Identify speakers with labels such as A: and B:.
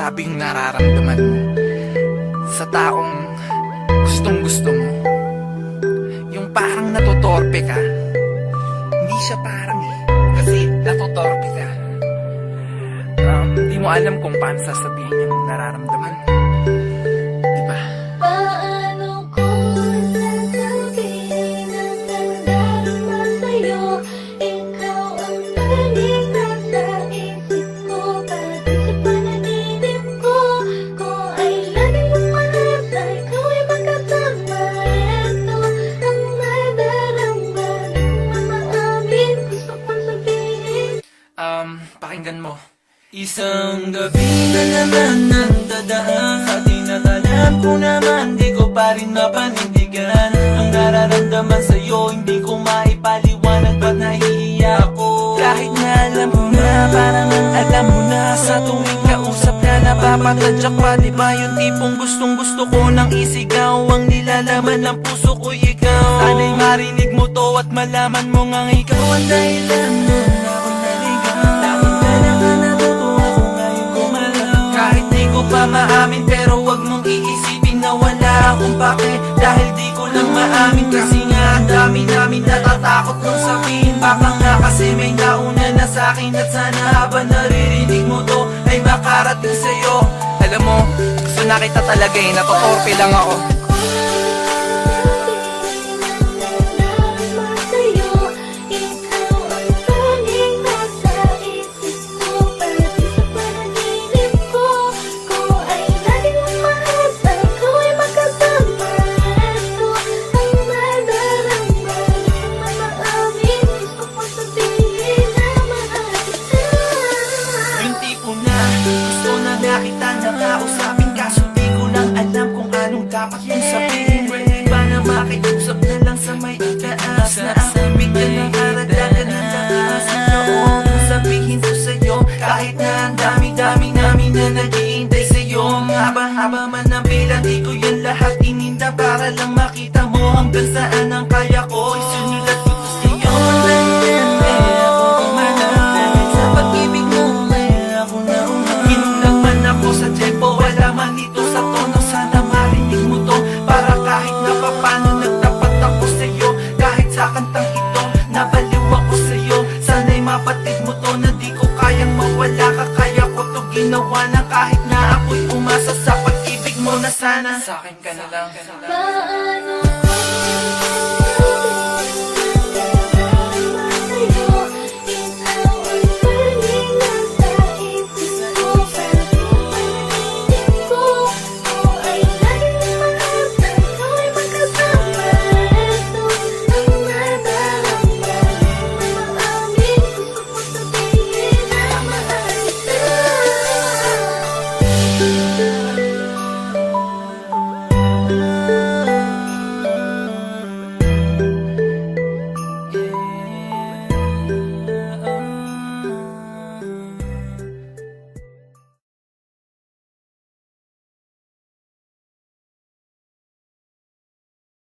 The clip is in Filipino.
A: sinasabi yung nararamdaman mo sa taong gustong gusto mo. Yung parang natotorpe ka. Hindi siya parang kasi natotorpe ka. Di mo alam kung paano sasabihin yung nararamdaman mo. Diba?
B: Paano ko sasabihin ang nagdarama sa'yo? Ikaw ang tanging nasa isip ko. Pati sa panaginip ko, kung ay laging umaasa, ikaw ay makasama. Ito ang nadarama, di mo maamin, gusto kong sabihin.
A: Pakinggan mo.
C: Isang gabi na naman ang dadaan sa tinatalam ko naman, di ko pa rin mapanindigan ang nararamdaman sa'yo. Hindi ko maipaliwanag ba't nahihiya ako. Kahit na alam mo na, parang ang alam mo na, sa tuwing kausap ka napapatadyak pa. Diba yung tipong gustong gusto ko nang isigaw, ang nilalaman ng puso ko'y ikaw. Sana'y marinig mo to at malaman mo ngang ikaw ang dahilan mo na ako naligaw. Bakit ka naman natutuwa ko ngayon gumalaw? Kahit di ko pa maamin, pero wag mong iisipin na wala akong pake. Dahil di ko lang maamin, kasi nga ang dami namin natatakot kong sabihin. Baka nga kasi may nauna na sa'kin, at sana habang naririnig mo to ay makarating sa'yo.
A: Alam mo, gusto na kita talaga eh. Natotorpe lang ako.
C: Yung tipo na gusto na nakita nakausapin, kaso di ko lang alam kung anong dapat kong sabihin. Pwede ba na makiusap na lang sa may itaas, na ang bigyan ng karagdagan ng lakas na noon sabihin ko sa'yo. Kahit na ang dami-dami namin na nag-iintay sa'yo, ang haba-haba man ang bilang, di ko yan lahat ininda para lang makita mo hanggang saan ang kaya ko. Isinulat ko to sa'yo. Ako kumanaw sa pag-ibig mo, kaya ako naunang ginulang man ako sa tempo, wala man dito sa tono. Sana marinig mo to, para kahit na papano nagtapat ako sa'yo. Kahit sa kantang ito, nabaliw ako sa'yo. Sana'y mapatid mo to na di ko kayang mawala ka. Kaya ko to ginawa na kahit na ako'y umasa sa pag-ibig mo na sana
A: Sa akin ka na lang.